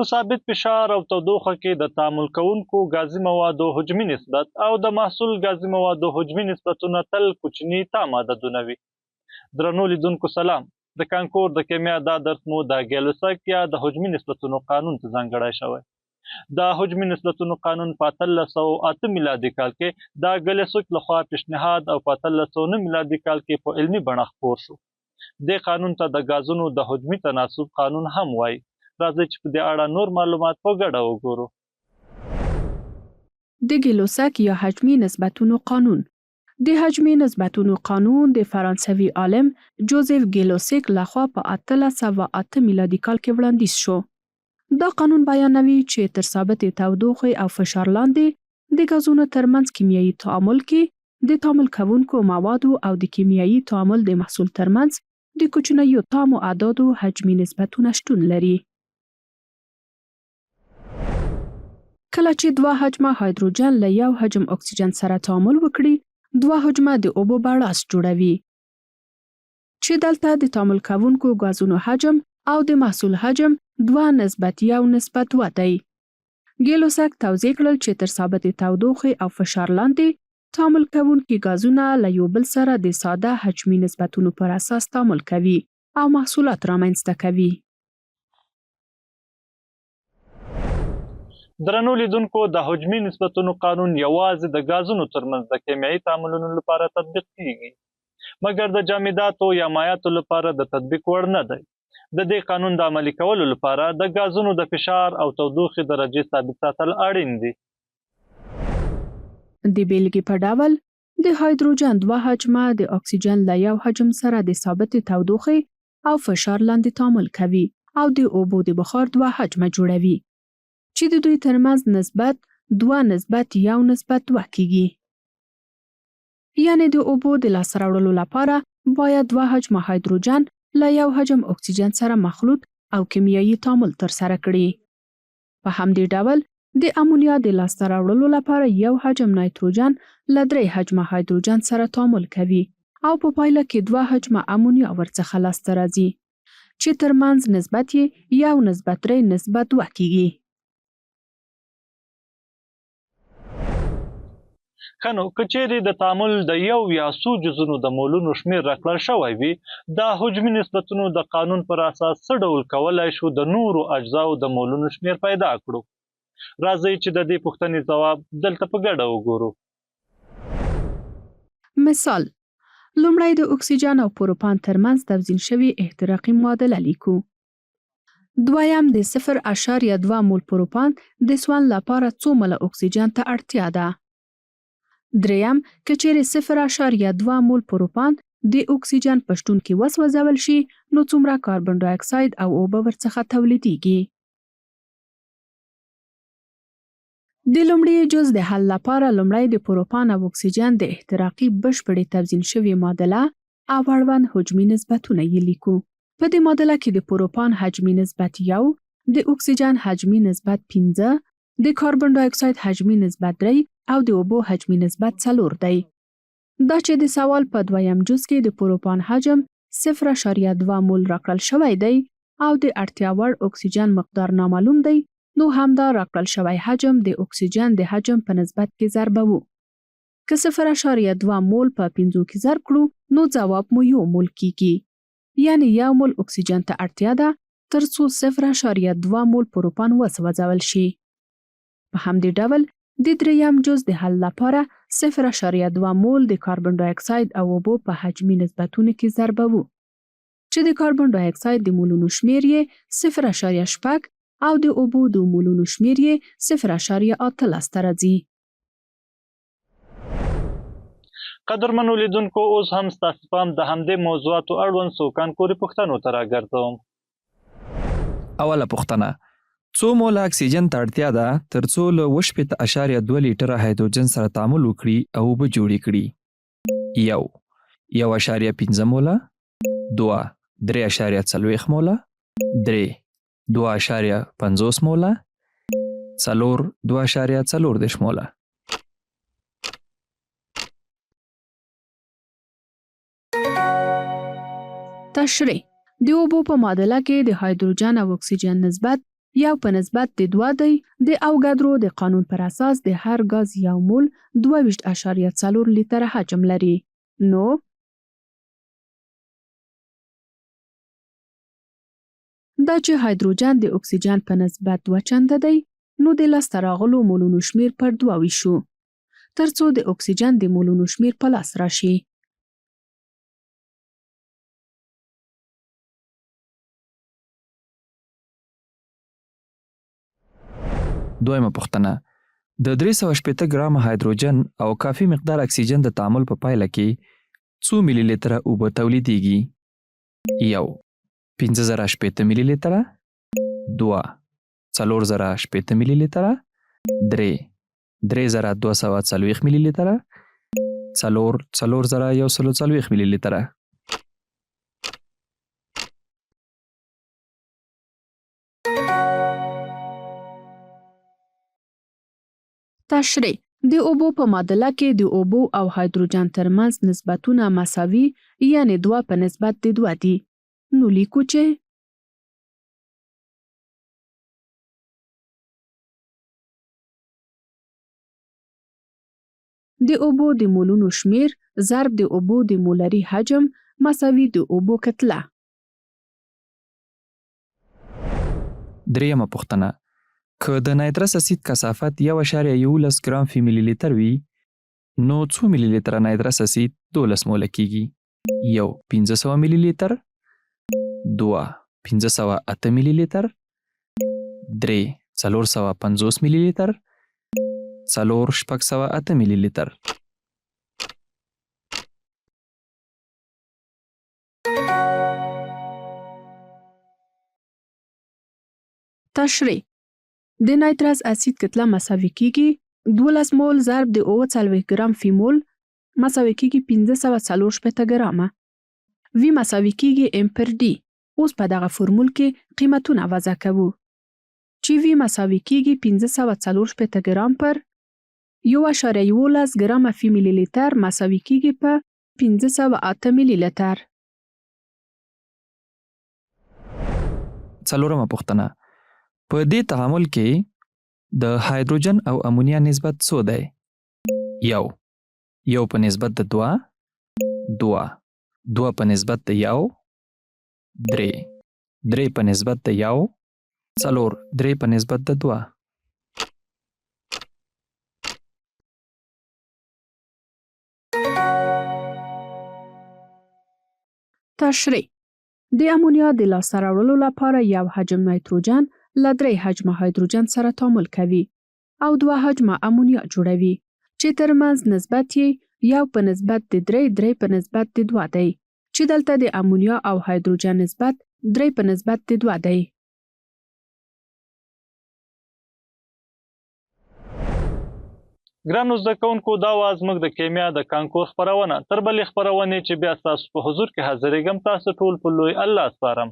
په ثابت فشار او تودوخه کې د تعامل کوونکو ګازي موادو حجمي نسبت او د محصول ګازي موادو حجمي نسبتونه تل کوچني تام عددونه وي. درنو لیدونکو سلام. د کانکور د کیمیا دا درس مو د ګیلوسک یا د حجمي نسبتونو قانون ته ځانګړی شوی. د حجمي نسبتونو قانون په 1808 میلادي کال کې د ګیلوسک لخوا پیشنهاد او په 1809 میلادي کال کې په علمي بڼه خپور شو. دې قانون ته د ګازونو د حجمي تناسب قانون هم وایي. راځئ چې په دې اړه نور معلومات په ګډه وګورو. د ګیلوسک یا حجمي نسبتونو قانون. د حجمي نسبتونو قانون د فرانسوي عالم جوزف ګیلوسک لخوا په 1808 میلادي کال کې وړاندیز شو. دا قانون بیانوي چې تر ثابتې تودوخې او فشار لاندې د ګازونو ترمنځ کیمیایي تعامل کې د تعامل کوونکو موادو او د کیمیایي تعامل د محصول ترمنځ د کوچنیو تامو اعدادو حجمي نسبتونه شتون لري. کله چې دوه حجمه هایدروجن له یو حجم اکسیجن سره تعامل وکړي، دوه حجمه د اوبو بړاس جوړوي. چې دلته د تعامل کوونکو ګازونو حجم او د محصول حجم 2:1:2 دی. ګیلوسک توضیح کړل چې تر ثابتې تودوخې او فشار لاندې تعامل کوونکي ګازونه له یو بل سره د ساده حجمي نسبتونو پر اساس تعامل کوي او محصولات رامنځته کوي. درنو لیدونکو، د حجمي نسبتونو قانون یوازې د ګازونو ترمنځ د کیمیایي تعاملونو لپاره تطبیق کیږي، مګر د جامداتو یا مایعاتو لپاره د تطبیق وړ نه دی. د دې قانون د عملي کولو لپاره د ګازونو د فشار او تودوخې درجې ثابت ساتل اړین دي. د بیلګې په ډول د هایدروجن دوه حجمه د اکسیجن له یو حجم سره د ثابتې تودوخې او فشار لاندې تعامل کوي او د اوبو د بخار دوه حجمه جوړوي چې د دوی ترمنځ نسبت 2:1:2 کیږي. یعنی د اوبو د لاسته راوړلو لپاره باید دوه حجمه هایدروجن له یو حجم اکسیجن سره مخلوط او کیمیایي تعامل ترسره کړي. په همدې ډول د امونیا د لاسته راوړلو لپاره یو حجم نایتروجن له 3 حجمه هایدروجن سره تعامل کوي او په پایله کې 2 حجمه امونیا ورڅخه لاسته راځي چې ترمنځ نسبت یې 1:3:2 کیږي. ښه نو، که چیرې د تعامل د یو یا څو جزونو د مولونو شمېر راکړل شوی وي، د حجمي نسبتونو د قانون پر اساس څه ډول کولی شو د نورو اجزاو د مولونو شمېر پیدا کړو؟ راځئ چې د دې پوښتنې ځواب دلته په ګډه وګورو. مثال، لومړی د اکسیجن او پروپان ترمنځ توزیع شوی احتراقي معادله لیکو. دویم د 0.2 مول پروپان د سون لپاره څو مول اکسیجن ته اړتیا ده. دریم، که چیرې 0.2 مول پروپان د اکسیجن په شتون کې وسوځول شي، نو څومره کاربن ډای اکساید او اوبه ورڅخه تولیدیږي. د لومړي جز د حل لپاره لومړی د پروپان او اکسیجن د احتراقي بشپړې توزیع شوې معادله او اړوند حجمي نسبتونه یې لیکو. په دې معادله کې د پروپان حجمي نسبت 1، د اکسیجن حجمي نسبت 5، د کاربن ډای اکساید حجمي نسبت 3 او د اوبو حجمي نسبت 4 دی. دا چې د سوال په دویم جز کې د پروپان حجم 0.2 مول راکړل شوی دی او د اړتیا وړ اکسیجن مقدار نامعلوم دی، نو همدا راکړل شوی حجم د اکسیجن د حجم په نسبت کې ضربوو. که 0.2 مول په 5 کې ضرب کړو، نو ځواب مو 1 مول کیږي. یعنی 1 مول اکسیجن ته اړتیا ده تر څو 0.2 مول پروپان وسوځول شي. په همدې ډول د دریم جز د حل لپاره 0.2 مول د کاربن ډای اکساید او اوبو په حجمي نسبتونو کې ضربوو چې د کاربن ډای اکساید د مولونو شمیر یې 0.6 او د اوبو د مولونو شمیر یې 0.8 لاسته راځي. قدرمنو لیدونکو، اوس هم ستاسو پام د همدې موضوعاتو اړوند څو کانکوري پوښتنو ته راګرځوم. اوله پوښتنه: څو موله اکسیجن ته اړتیا ده تر څو له 0.2 لیټره هایدروجن سره تعامل وکړي او اوبه جوړې کړي؟ 1.5 موله، 2 3.4 موله، 3 2.50 موله، 4 2.4 موله. تشریح: د اوبو په معادله کې د هایدروجن او اکسیجن نسبت یو په نسبت د 2 دی. د اوګادرو د قانون پر اساس د هر ګاز یو مول 22.4 لیتره حجم لري. نو دا چې هایدروجن د اکسیجن په نسبت 2 چنده دی، نو د لاسته راغلو مولونو شمیر پر 2 ویشو، ترڅو د اکسیجن د مولونو شمیر په لاس راشي. دویمه پوښتنه: د 380 ګرام هایدروجن او کافي مقدار اکسیجن د تعامل په پایله کې څو ملي لیتره اوبه تولیدیږي؟ 1. 5080 ملي لیتره، 2. 4080 ملي لیتره، 3. 3240 ملي لیتره، 4. 4140 ملي لیتره. تشریح: د اوبو په معادله کې د اوبو او هایدروجن ترمنځ نسبتونه مساوي، یعنی 2 په نسبت د 2 دي. نو لیکو چې د اوبو د مولونو شمیر ضرب د اوبو د مولري حجم مساوي د اوبو کتله. دریمه پوښتنه: که د نایترس اسید کثافت 1.11 ګرام فی ملي لیتر وي، نو څو ملي لیتره نایترس اسید 12 موله کیږي؟ 1. 500 ملي لیتر، 2. 508 ملي لیتر، 3. 450 ملي لیتر، 4. 608 ملي لیتر. تشریح: د نایترس اسید کتله مساوي کیږي 12 مول ضرب د 39 ګرام فی مول مساوي کیږي 540 ګرامه. وی مساوي کیږي ام پر ډي. اوس په دغه فرمول کې قیمتونه وضع کوو. چې وی مساوي کیږي 540 ګرام پر 1.11 ګرام فی ملي لیتر مساوي کیږي په 508 ملي لیتر. څلورمه پوښتنه: په دې تعامل کې د هایدروجن او امونیا نسبت څو دی؟ 1. 1 په نسبت د 2، 2. 2 په نسبت د 1، 3. 3 په نسبت د 1، 4. 3 په نسبت د 2. تشریح: د امونیا د لاسته راوړلو لپاره یو حجم نایتروجن له 3 حجمه هایدروجن سره تعامل کوي او 2 حجمه امونیا جوړوي، چې ترمنځ نسبت یې 1 په نسبت د 3، 3 په نسبت د 2 دی، چې دلته د امونیا او هایدروجن نسبت 3 په نسبت د 2 دی. ګرانو زده کوونکو، دا وه زموږ د کیمیا د کانکور خپرونه. تر بلې خپرونې چې بیا ستاسو په حضور کې حاضرېږم، تاسو ټول په لوی الله سپارم.